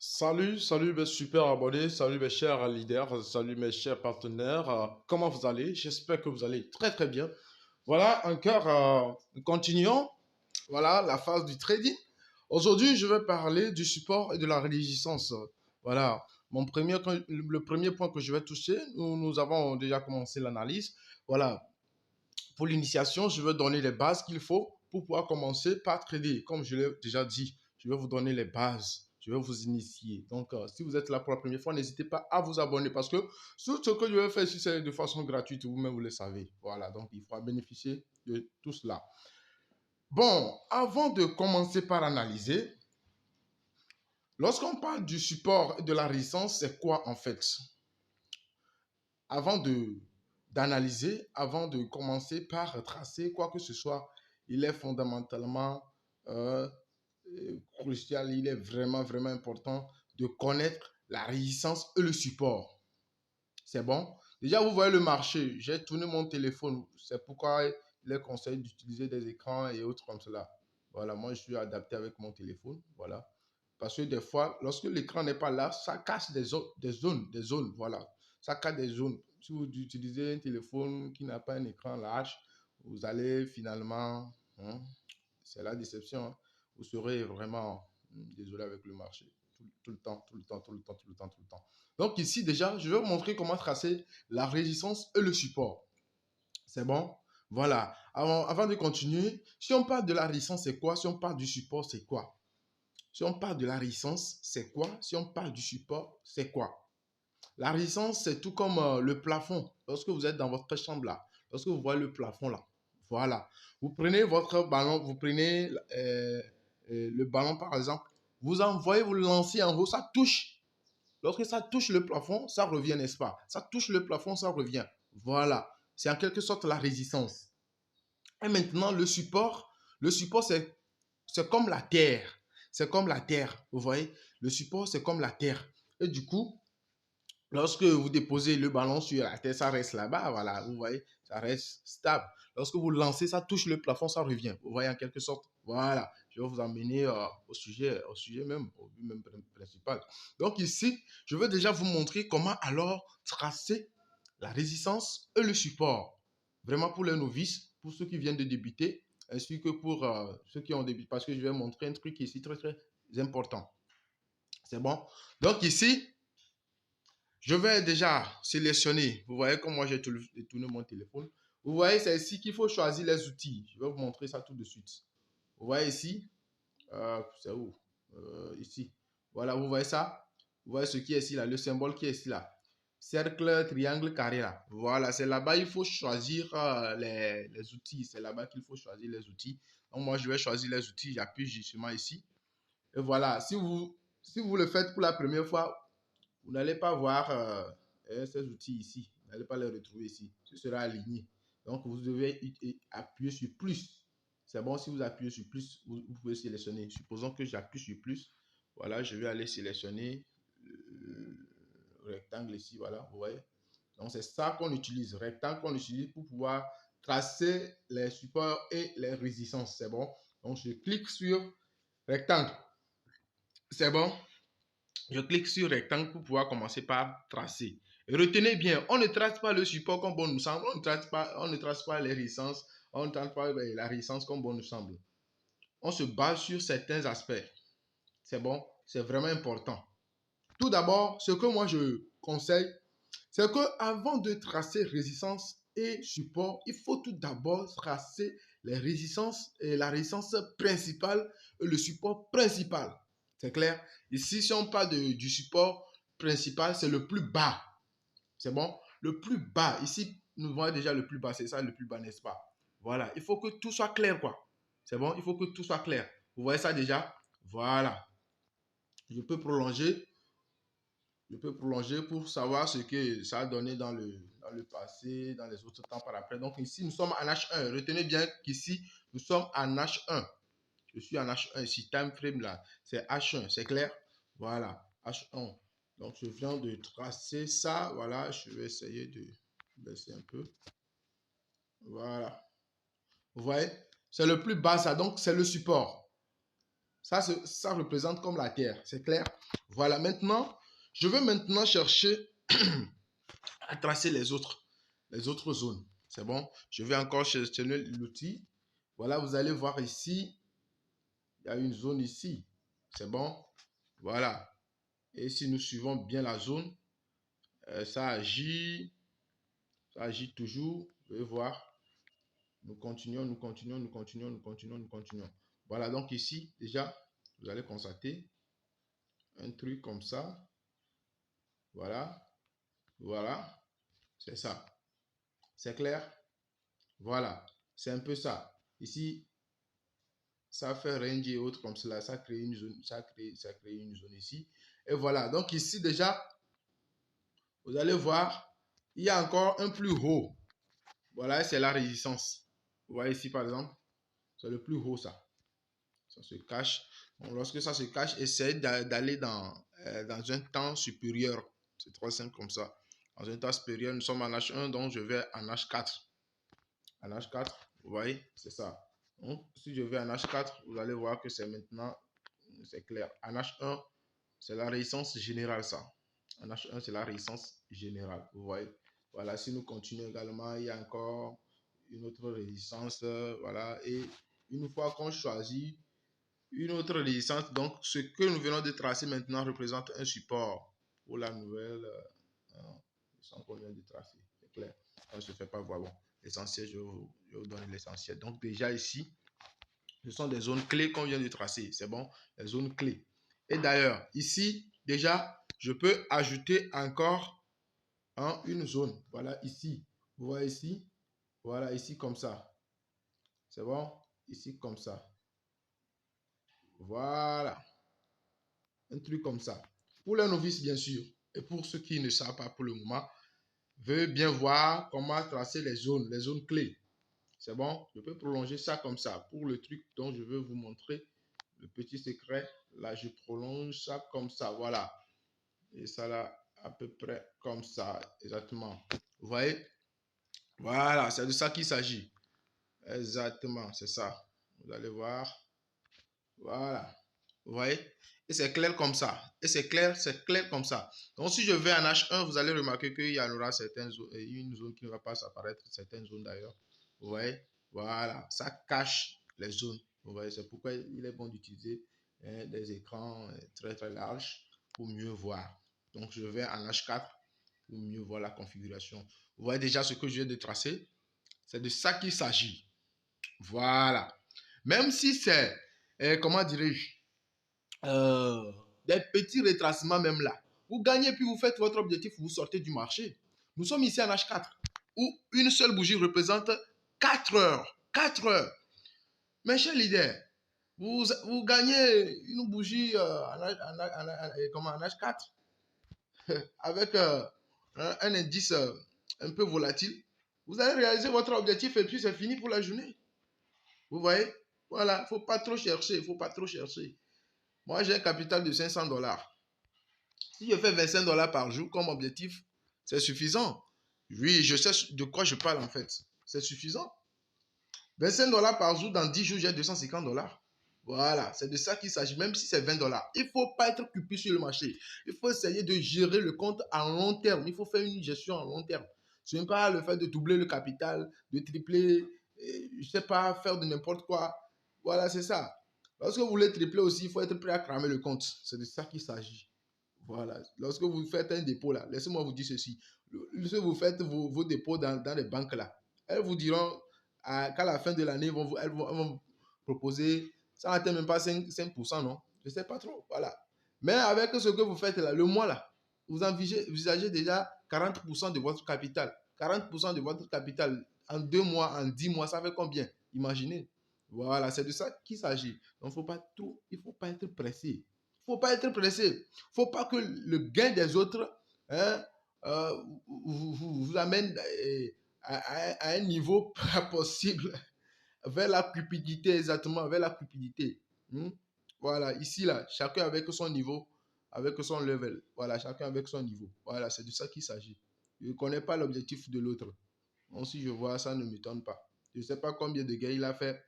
Salut mes super abonnés, salut mes chers leaders, salut mes chers partenaires. Comment vous allez? J'espère que vous allez très très bien. Voilà, encore, nous continuons. Voilà, la phase du trading. Aujourd'hui, je vais parler du support et de la résistance. Voilà, le premier point que je vais toucher, nous avons déjà commencé l'analyse. Voilà, pour l'initiation, je vais donner les bases qu'il faut pour pouvoir commencer par trader. Comme je l'ai déjà dit, je vais vous donner les bases. Je vais vous initier. Donc, si vous êtes là pour la première fois, n'hésitez pas à vous abonner parce que tout ce que je vais faire ici, c'est de façon gratuite. Vous-même, vous le savez. Voilà, donc il faudra bénéficier de tout cela. Bon, avant de commencer par analyser, lorsqu'on parle du support et de la résistance, c'est quoi en fait? Avant d'analyser, avant de commencer par tracer quoi que ce soit, il est fondamentalement euh, crucial, il est vraiment important de connaître la résistance et le support. C'est bon? Déjà, vous voyez le marché. J'ai tourné mon téléphone. C'est pourquoi il est conseillé d'utiliser des écrans et autres comme cela. Voilà, moi, je suis adapté avec mon téléphone. Voilà. Parce que des fois, lorsque l'écran n'est pas là, ça casse des zones. Voilà. Ça casse des zones. Si vous utilisez un téléphone qui n'a pas un écran large, vous allez finalement, c'est la déception, hein, vous serez vraiment désolé avec le marché. Tout le temps. Donc ici déjà, je vais vous montrer comment tracer la résistance et le support. C'est bon? Voilà. Avant de continuer, si on parle de la résistance, c'est quoi? Si on parle du support, c'est quoi? Si on parle de la résistance, c'est quoi? Si on parle du support, c'est quoi? La résistance, c'est tout comme le plafond. Lorsque vous êtes dans votre chambre là, lorsque vous voyez le plafond là, voilà. Vous prenez votre ballon, vous prenez le ballon par exemple, vous envoyez, vous le lancez en haut, ça touche. Lorsque ça touche le plafond, ça revient, n'est-ce pas? Ça touche le plafond, ça revient. Voilà. C'est en quelque sorte la résistance. Et maintenant, le support, c'est comme la terre. C'est comme la terre, vous voyez? Le support, c'est comme la terre. Et du coup, lorsque vous déposez le ballon sur la terre, ça reste là-bas, voilà, vous voyez, ça reste stable. Lorsque vous lancez, ça touche le plafond, ça revient. Vous voyez en quelque sorte, voilà. Je vais vous emmener au sujet même, au but même principal. Donc ici, je veux déjà vous montrer comment alors tracer la résistance et le support. Vraiment pour les novices, pour ceux qui viennent de débuter, ainsi que pour ceux qui ont débuté, parce que je vais montrer un truc ici très très important. C'est bon? Donc ici, je vais déjà sélectionner. Vous voyez comme moi j'ai tourné mon téléphone. Vous voyez, c'est ici qu'il faut choisir les outils. Je vais vous montrer ça tout de suite. Vous voyez ici. C'est où? Ici. Voilà, vous voyez ça? Vous voyez ce qui est ici là, le symbole qui est ici là. Cercle, triangle, carré là. Voilà, c'est là-bas il faut choisir les outils. C'est là-bas qu'il faut choisir les outils. Donc moi je vais choisir les outils. J'appuie justement ici. Et voilà, si vous le faites pour la première fois, vous n'allez pas voir ces outils ici. Vous n'allez pas les retrouver ici. Ce sera aligné. Donc, vous devez appuyer sur plus. C'est bon, si vous appuyez sur plus, vous pouvez sélectionner. Supposons que j'appuie sur plus. Voilà, je vais aller sélectionner le rectangle ici. Voilà, vous voyez. Donc, c'est ça qu'on utilise. Rectangle qu'on utilise pour pouvoir tracer les supports et les résistances. C'est bon. Donc, je clique sur rectangle. C'est bon. Je clique sur rectangle pour pouvoir commencer par tracer. Et retenez bien, on ne trace pas le support comme bon nous semble, on ne trace pas les résistances, on ne trace pas la résistance comme bon nous semble. On se base sur certains aspects. C'est bon, c'est vraiment important. Tout d'abord, ce que moi je conseille, c'est que avant de tracer résistance et support, il faut tout d'abord tracer les résistances et la résistance principale et le support principal. C'est clair? Ici, si on parle du support principal, c'est le plus bas. C'est bon? Le plus bas. Ici, nous voyons déjà le plus bas. C'est ça le plus bas, n'est-ce pas? Voilà. Il faut que tout soit clair, quoi. C'est bon? Il faut que tout soit clair. Vous voyez ça déjà? Voilà. Je peux prolonger. Je peux prolonger pour savoir ce que ça a donné dans le passé, dans les autres temps par après. Donc ici, nous sommes en H1. Retenez bien qu'ici, nous sommes en H1. Je suis en H1 ici, time frame là, c'est H1, c'est clair? Voilà, H1. Donc, je viens de tracer ça. Voilà, je vais essayer de baisser un peu. Voilà. Vous voyez? C'est le plus bas, ça. Donc, c'est le support. Ça représente comme la Terre. C'est clair? Voilà, maintenant, je vais maintenant chercher à tracer les autres zones. C'est bon? Je vais encore sélectionner l'outil. Voilà, vous allez voir ici, il y a une zone ici. C'est bon? Voilà. Et si nous suivons bien la zone, ça agit toujours. Vous pouvez voir. Nous continuons, nous continuons, nous continuons, nous continuons, nous continuons. Voilà, donc ici, déjà, vous allez constater un truc comme ça. Voilà, voilà, c'est ça. C'est clair? Voilà, c'est un peu ça. Ici, ça fait range et autres comme cela. Ça crée une zone, ça crée une zone ici. Et voilà, donc ici déjà, vous allez voir, il y a encore un plus haut. Voilà, c'est la résistance. Vous voyez ici, par exemple, c'est le plus haut, ça. Ça se cache. Donc, lorsque ça se cache, essayez d'aller dans un temps supérieur. C'est trop simple comme ça. Dans un temps supérieur, nous sommes en H1, donc je vais en H4. En H4, vous voyez, c'est ça. Donc, si je vais en H4, vous allez voir que c'est maintenant, c'est clair. En H1, c'est la résistance générale, ça. En H1, c'est la résistance générale. Vous voyez. Voilà, si nous continuons également, il y a encore une autre résistance. Voilà. Et une fois qu'on choisit une autre résistance, donc ce que nous venons de tracer maintenant représente un support pour la nouvelle qu'on vient de tracer. C'est clair. Ça ne se fait pas voir. Bon, l'essentiel, je vais vous donner l'essentiel. Donc déjà ici, ce sont des zones clés qu'on vient de tracer. C'est bon, les zones clés. Et d'ailleurs, ici, déjà, je peux ajouter encore une zone. Voilà, ici. Vous voyez ici? Voilà, ici comme ça. C'est bon? Ici comme ça. Voilà. Un truc comme ça. Pour les novices, bien sûr. Et pour ceux qui ne savent pas pour le moment, veuillez bien voir comment tracer les zones clés. C'est bon? Je peux prolonger ça comme ça. Pour le truc dont je veux vous montrer, le petit secret, là, je prolonge ça comme ça. Voilà. Et ça là, à peu près comme ça. Exactement. Vous voyez? Voilà, c'est de ça qu'il s'agit. Exactement, c'est ça. Vous allez voir. Voilà. Vous voyez? Et c'est clair comme ça. Et c'est clair comme ça. Donc, si je vais en H1, vous allez remarquer qu'il y en aura certaines zones, une zone qui ne va pas s'apparaître, certaines zones d'ailleurs. Vous voyez? Voilà. Ça cache les zones. Vous voyez? C'est pourquoi il est bon d'utiliser des écrans très très larges pour mieux voir. Donc, je vais en H4 pour mieux voir la configuration. Vous voyez déjà ce que je viens de tracer? C'est de ça qu'il s'agit. Voilà. Même si c'est, comment dirais-je, des petits retracements même là. Vous gagnez puis vous faites votre objectif, vous sortez du marché. Nous sommes ici en H4 où une seule bougie représente 4 heures. 4 heures. Mes chers leaders, vous gagnez une bougie en H4 avec un indice un peu volatile. Vous allez réaliser votre objectif et puis c'est fini pour la journée. Vous voyez? Voilà, il ne faut pas trop chercher, il ne faut pas trop chercher. Moi, j'ai un capital de 500 dollars. Si je fais 25 dollars par jour comme objectif, c'est suffisant. Oui, je sais de quoi je parle en fait. C'est suffisant. 25 dollars par jour, dans 10 jours, j'ai 250 dollars. Voilà, c'est de ça qu'il s'agit, même si c'est 20 dollars. Il ne faut pas être cupide sur le marché. Il faut essayer de gérer le compte à long terme. Il faut faire une gestion à long terme. Ce n'est pas le fait de doubler le capital, de tripler, je ne sais pas, faire de n'importe quoi. Voilà, c'est ça. Lorsque vous voulez tripler aussi, il faut être prêt à cramer le compte. C'est de ça qu'il s'agit. Voilà. Lorsque vous faites un dépôt là, laissez-moi vous dire ceci. Lorsque vous faites vos dépôts dans les banques là, elles vous diront qu'à la fin de l'année, elles vont vous proposer, ça n'atteint même pas 5%, non? Je ne sais pas trop. Voilà. Mais avec ce que vous faites là, le mois là, vous envisagez déjà 40% de votre capital. 40% de votre capital en 2 mois, en 10 mois, ça fait combien? Imaginez. Voilà, c'est de ça qu'il s'agit. Donc, il ne faut pas être pressé. Il ne faut pas être pressé. Il ne faut pas que le gain des autres hein, vous amène à un niveau pas possible vers la cupidité, exactement, vers la cupidité. Voilà, ici, là, chacun avec son niveau, avec son level. Voilà, chacun avec son niveau. Voilà, c'est de ça qu'il s'agit. Je ne connais pas l'objectif de l'autre. Donc, si je vois ça, ne m'étonne pas. Je ne sais pas combien de gains il a fait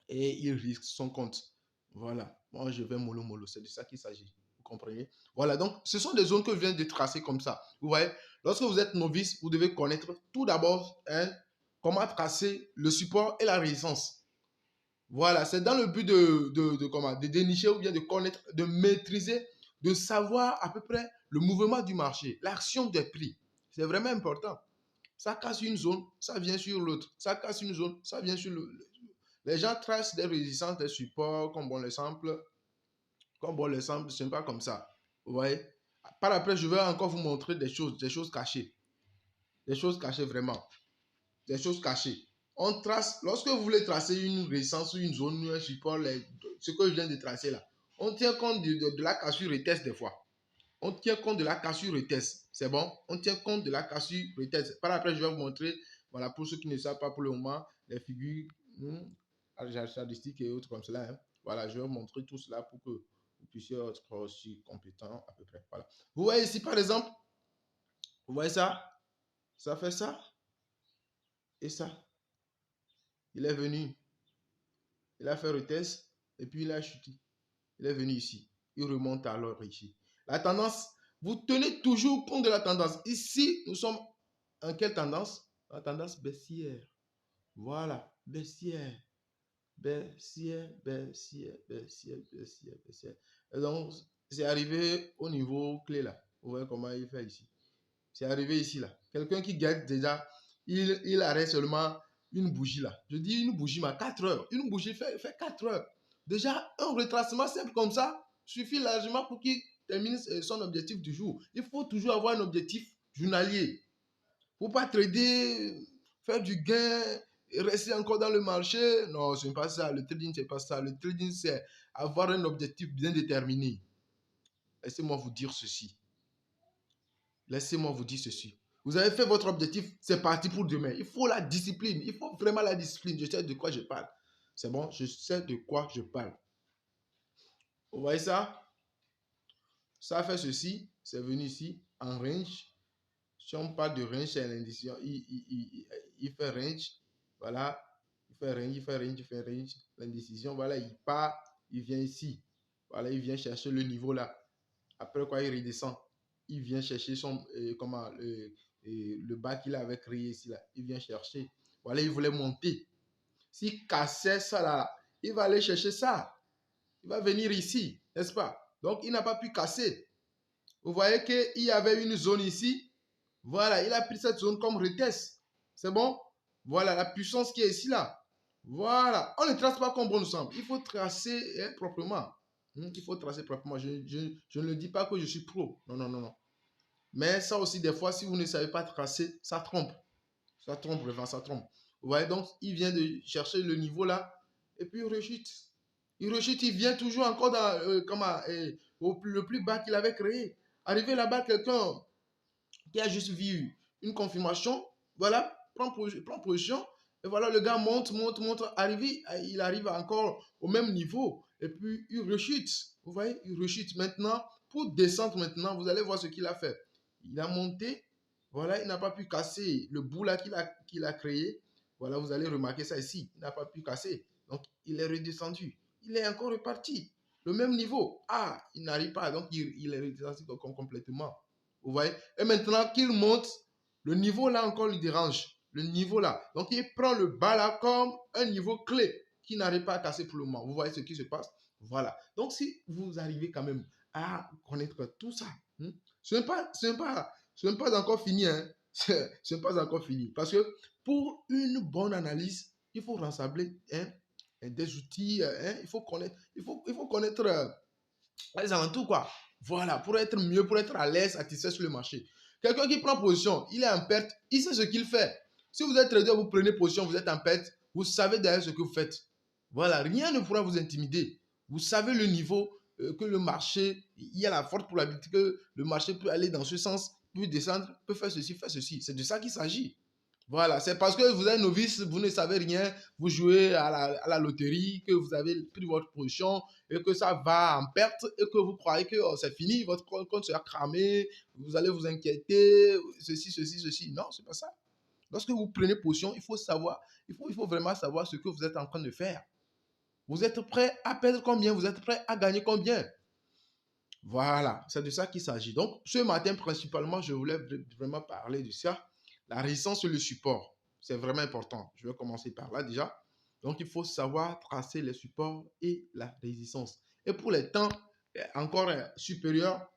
et il risque son compte. Voilà, moi je vais mollo mollo, c'est de ça qu'il s'agit. Vous comprenez? Voilà, donc ce sont des zones que je viens de tracer comme ça. Vous voyez, lorsque vous êtes novice, vous devez connaître tout d'abord comment tracer le support et la résistance. Voilà, c'est dans le but de dénicher ou bien de connaître, de maîtriser, de savoir à peu près le mouvement du marché, l'action des prix. C'est vraiment important. Ça casse une zone, ça vient sur l'autre. Ça casse une zone, ça vient sur l'autre. Les gens tracent des résistances, des supports, comme on les semble. Comme on les semble, ce n'est pas comme ça. Vous voyez? Par après, je vais encore vous montrer des choses cachées. Des choses cachées vraiment. Des choses cachées. On trace, lorsque vous voulez tracer une résistance ou une zone, un support, ce que je viens de tracer là, on tient compte de la cassure et test des fois. On tient compte de la cassure et test. C'est bon? On tient compte de la cassure et test. Par après, je vais vous montrer, voilà, pour ceux qui ne savent pas pour le moment, les figures statistiques et autres comme cela. Hein. Voilà, je vais vous montrer tout cela pour que vous puissiez être aussi compétent à peu près. Voilà. Vous voyez ici, par exemple, vous voyez ça? Ça fait ça et ça. Il est venu, il a fait retest et puis il a chuté. Il est venu ici. Il remonte alors ici. La tendance, vous tenez toujours compte de la tendance. Ici, nous sommes en quelle tendance? La tendance baissière. Voilà, baissière. Baissière, baissière, baissière, baissière, baissière. Et donc, c'est arrivé au niveau clé là. Vous voyez comment il fait ici. C'est arrivé ici là. Quelqu'un qui gagne déjà, il arrête seulement une bougie là. Je dis une bougie, mais 4 heures. Une bougie fait 4 heures. Déjà, un retracement simple comme ça suffit largement pour qu'il termine son objectif du jour. Il faut toujours avoir un objectif journalier. Il ne faut pas trader, faire du gain, et rester encore dans le marché. Non, ce n'est pas ça. Le trading, ce n'est pas ça. Le trading, c'est avoir un objectif bien déterminé. Laissez-moi vous dire ceci. Laissez-moi vous dire ceci. Vous avez fait votre objectif, c'est parti pour demain. Il faut la discipline. Il faut vraiment la discipline. Je sais de quoi je parle. C'est bon, je sais de quoi je parle. Vous voyez ça? Ça fait ceci. C'est venu ici en range. Si on parle de range, c'est l'indécision. Il fait range. Voilà. Il fait range, il fait range, il fait range. L'indécision, voilà, il part. Il vient ici. Voilà, il vient chercher le niveau là. Après quoi, il redescend. Il vient chercher le bas qu'il avait créé ici là. Il vient chercher. Voilà, il voulait monter. S'il cassait ça là, il va aller chercher ça. Il va venir ici, n'est-ce pas? Donc, il n'a pas pu casser. Vous voyez qu'il y avait une zone ici. Voilà, il a pris cette zone comme retest. C'est bon? Voilà, la puissance qui est ici là. Voilà. On ne trace pas comme bon nous semble. Il faut tracer proprement. Il faut tracer proprement. Je ne dis pas que je suis pro. Non, non, non, non. Mais ça aussi, des fois, si vous ne savez pas tracer, ça trompe. Ça trompe, vraiment, ça trompe. Vous voyez, donc, il vient de chercher le niveau là, et puis il rechute. Il rechute, il vient toujours encore dans, le plus bas qu'il avait créé. Arrivé là-bas, quelqu'un qui a juste vu une confirmation, voilà, prend position, et voilà, le gars monte, monte, monte, il arrive encore au même niveau, et puis il rechute. Vous voyez, il rechute. Maintenant, pour descendre maintenant, vous allez voir ce qu'il a fait. Il a monté, voilà, il n'a pas pu casser le bout là qu'il a créé. Voilà, vous allez remarquer ça ici. Il n'a pas pu casser. Donc, il est redescendu. Il est encore reparti. Le même niveau. Ah, il n'arrive pas. Donc, il est redescendu complètement. Vous voyez? Et maintenant qu'il monte, le niveau là encore lui dérange. Le niveau là. Donc, il prend le bas là comme un niveau clé qui n'arrive pas à casser pour le moment. Vous voyez ce qui se passe? Voilà. Donc, si vous arrivez quand même à connaître tout ça, ce n'est pas encore fini. Hein? Ce n'est pas encore fini. Parce que pour une bonne analyse, il faut rassembler des outils. Il faut connaître, les alentours, quoi. Voilà, pour être mieux, pour être à l'aise, satisfait sur le marché. Quelqu'un qui prend position, il est en perte, il sait ce qu'il fait. Si vous êtes trader, vous prenez position, vous êtes en perte, vous savez derrière ce que vous faites. Voilà, rien ne pourra vous intimider. Vous savez le niveau que le marché, il y a la forte probabilité que le marché peut aller dans ce sens, peut descendre, peut faire ceci, faire ceci. C'est de ça qu'il s'agit. Voilà, c'est parce que vous êtes novice, vous ne savez rien, vous jouez à la loterie, que vous avez pris votre position et que ça va en perte et que vous croyez que oh, c'est fini, votre compte sera cramé, vous allez vous inquiéter, ceci, ceci, ceci. Non, c'est pas ça. Lorsque vous prenez position, il faut savoir, il faut vraiment savoir ce que vous êtes en train de faire. Vous êtes prêt à perdre combien? Vous êtes prêt à gagner combien? Voilà, c'est de ça qu'il s'agit. Donc, ce matin, principalement, je voulais vraiment parler de ça. La résistance et le support, c'est vraiment important. Je vais commencer par là déjà. Donc, il faut savoir tracer les supports et la résistance. Et pour les temps encore supérieurs,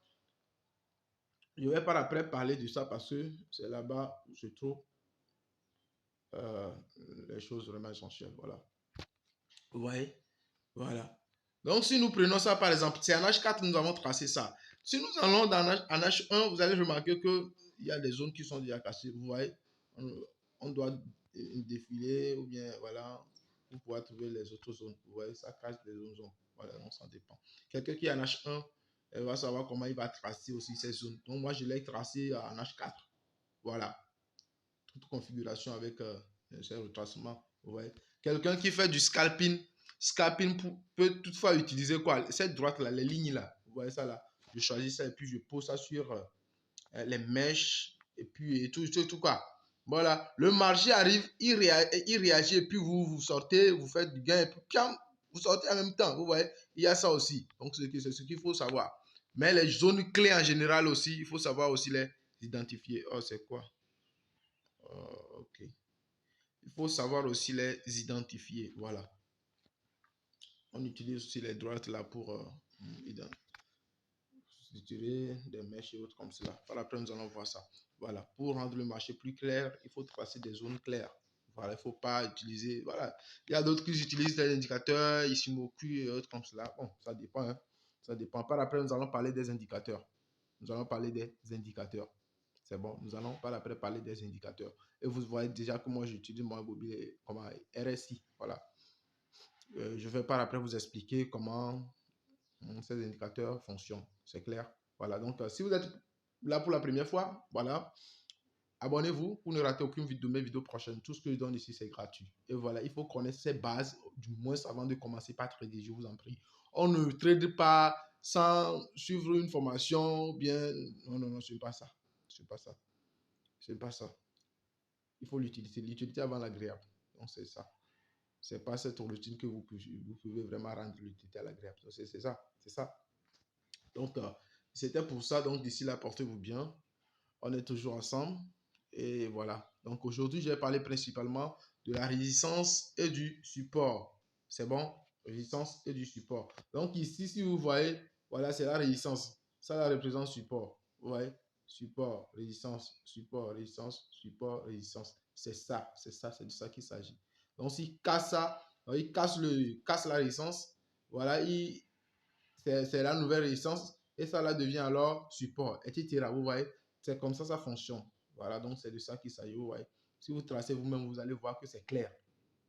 je vais par après parler de ça parce que c'est là-bas où je trouve euh, les choses vraiment essentielles. Voilà. Vous voyez? Voilà. Donc, si nous prenons ça, par exemple, c'est en H4, nous avons tracé ça. Si nous allons en H1, vous allez remarquer qu'il y a des zones qui sont déjà cassées. Vous voyez, on doit défiler ou bien, voilà, pour pouvoir trouver les autres zones. Vous voyez, ça cache les autres zones. Voilà, donc ça dépend. Quelqu'un qui est en H1, il va savoir comment il va tracer aussi ces zones. Donc, moi, je l'ai tracé en H4. Voilà. Toute configuration avec ces retracements. Vous voyez. Quelqu'un qui fait du scalping peut toutefois utiliser quoi? Cette droite-là, les lignes là. Vous voyez ça là? Je choisis ça et puis je pose ça sur les mèches et puis et tout quoi. Voilà. Le marché arrive, il réagit et puis vous sortez, vous faites du gain et puis vous sortez en même temps. Vous voyez? Il y a ça aussi. Donc, c'est ce qu'il faut savoir. Mais les zones clés en général aussi, il faut savoir aussi les identifier. Oh, c'est quoi? Ok. Il faut savoir aussi les identifier. Voilà. On utilise aussi les droites là pour tirer des mèches et autres comme cela. Par après, nous allons voir ça. Voilà. Pour rendre le marché plus clair, il faut tracer des zones claires. Voilà. Il ne faut pas utiliser. Voilà. Il y a d'autres qui utilisent des indicateurs, Ishimoku et autres comme cela. Bon, ça dépend. Hein. Ça dépend. Par après, nous allons parler des indicateurs. Nous allons parler des indicateurs. C'est bon. Nous allons par après parler des indicateurs. Et vous voyez déjà que moi, j'utilise mon mobile comme RSI. Voilà. Je vais par après vous expliquer comment ces indicateurs fonctionnent. C'est clair? Voilà. Donc, si vous êtes là pour la première fois, voilà, abonnez-vous pour ne rater aucune de mes vidéos prochaines. Tout ce que je donne ici, c'est gratuit. Et voilà, il faut connaître ces bases, du moins avant de commencer par trader, je vous en prie. On ne trade pas sans suivre une formation, bien... Non, non, non, ce n'est pas ça. Ce n'est pas ça. Ce n'est pas ça. Il faut l'utiliser. L'utilité avant l'agréable. Donc, c'est ça. C'est pas cette routine que vous pouvez vraiment rendre l'utilité à l'agréable. C'est ça. C'est ça. Donc, c'était pour ça. Donc, d'ici là, portez-vous bien. On est toujours ensemble. Et voilà. Donc, aujourd'hui, je vais parler principalement de la résistance et du support. C'est bon? Résistance et du support. Donc, ici, si vous voyez, voilà, c'est la résistance. Ça, ça représente support. Vous voyez? Support, résistance, support, résistance, support, résistance. C'est ça. C'est ça. C'est de ça qu'il s'agit. Donc, s'il casse ça, il casse la résistance. Voilà, c'est la nouvelle résistance et ça là devient alors support, etc. Vous voyez, c'est comme ça fonctionne. Voilà, donc c'est de ça qu'il s'agit. Vous voyez, si vous tracez vous-même, vous allez voir que c'est clair.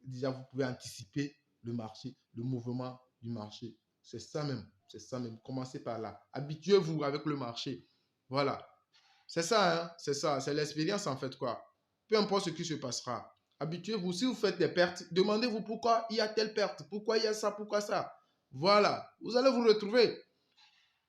Déjà, vous pouvez anticiper le marché, le mouvement du marché. C'est ça même, c'est ça même. Commencez par là. Habituez-vous avec le marché. Voilà, c'est ça, hein? C'est ça, c'est l'expérience en fait quoi. Peu importe ce qui se passera. Habituez-vous. Si vous faites des pertes, demandez-vous pourquoi il y a telle perte, pourquoi il y a ça, pourquoi ça. Voilà, vous allez vous retrouver.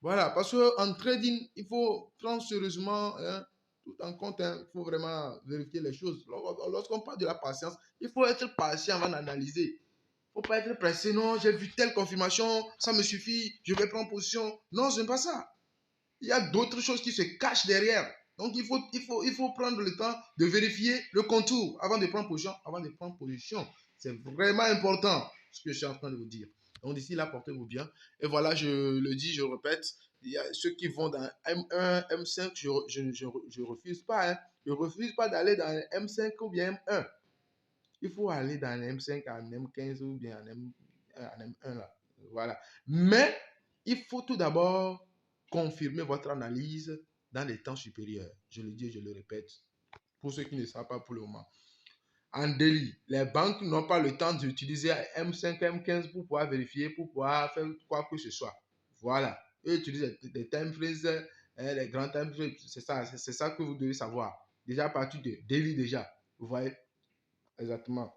Voilà, parce qu'en trading, il faut prendre sérieusement hein, tout en compte. Hein, il faut vraiment vérifier les choses. Lorsqu'on parle de la patience, il faut être patient avant d'analyser. Il ne faut pas être pressé. Non, j'ai vu telle confirmation, ça me suffit, je vais prendre position. Non, ce n'est pas ça. Il y a d'autres choses qui se cachent derrière. Donc, il faut prendre le temps de vérifier le contour avant de prendre position. Avant de prendre position. C'est vraiment important ce que je suis en train de vous dire. Donc, d'ici là, portez-vous bien. Et voilà, je le dis, je répète, il y a ceux qui vont dans M1, M5, je refuse pas. Hein. Je refuse pas d'aller dans M5 ou bien M1. Il faut aller dans M5, en M15 ou bien en M1. Là. Voilà. Mais, il faut tout d'abord confirmer votre analyse dans les temps supérieurs. Je le dis et je le répète. Pour ceux qui ne savent pas pour le moment. En daily, les banques n'ont pas le temps d'utiliser M5, M15 pour pouvoir vérifier, pour pouvoir faire quoi que ce soit. Voilà. Eux utilisent des time frames, les grands time frames. C'est ça que vous devez savoir. Déjà à partir de daily déjà. Vous voyez exactement.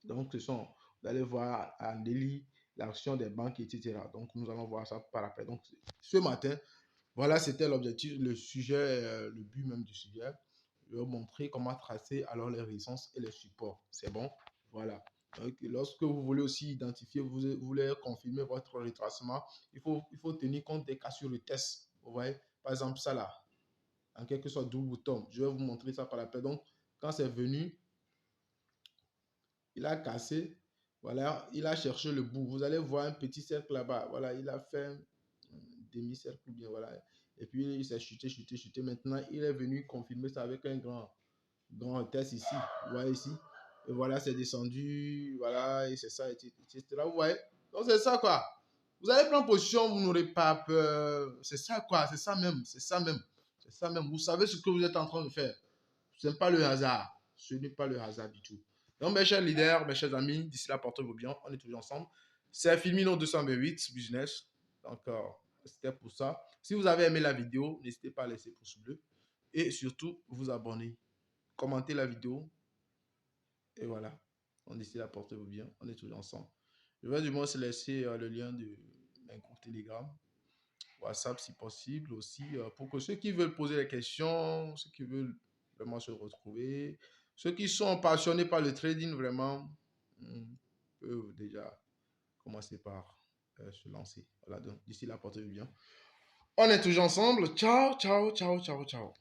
Donc, vous allez voir en daily l'action des banques, etc. Donc, nous allons voir ça par après. Donc, ce matin, voilà, c'était l'objectif, le sujet, le but même du sujet. Je vais vous montrer comment tracer alors les résistances et les supports. C'est bon? Voilà. Lorsque vous voulez aussi identifier, vous voulez confirmer votre retracement, il faut tenir compte des cassures de test. Vous voyez, par exemple, ça là, en quelque sorte, double bouton. Je vais vous montrer ça par la paix. Donc, quand c'est venu, il a cassé. Voilà, il a cherché le bout. Vous allez voir un petit cercle là-bas. Voilà, il a fait un demi-cercle ou bien voilà. Et puis, il s'est chuté, chuté, chuté. Maintenant, il est venu confirmer ça avec un grand test ici. Vous voyez ici. Et voilà, c'est descendu. Voilà, et c'est ça, etc. Vous voyez. Donc, c'est ça, quoi. Vous allez prendre position, vous n'aurez pas peur. C'est ça, quoi. C'est ça même. C'est ça même. C'est ça même. Vous savez ce que vous êtes en train de faire. Ce n'est pas le hasard. Ce n'est pas le hasard du tout. Donc, mes chers leaders, mes chers amis, d'ici là, portez-vous bien. On est toujours ensemble. C'est Filmino 228 Business. Donc, c'était pour ça. Si vous avez aimé la vidéo, n'hésitez pas à laisser pouce bleu. Et surtout, vous abonner. Commentez la vidéo. Et voilà. On d'ici là, portez-vous bien. On est toujours ensemble. Je vais du moins se laisser le lien de un groupe Telegram. WhatsApp si possible aussi, pour que ceux qui veulent poser des questions, ceux qui veulent vraiment se retrouver, ceux qui sont passionnés par le trading vraiment, peuvent déjà commencer par se lancer. Voilà, donc d'ici là, portez-vous bien. On est toujours ensemble. Ciao, ciao, ciao, ciao, ciao.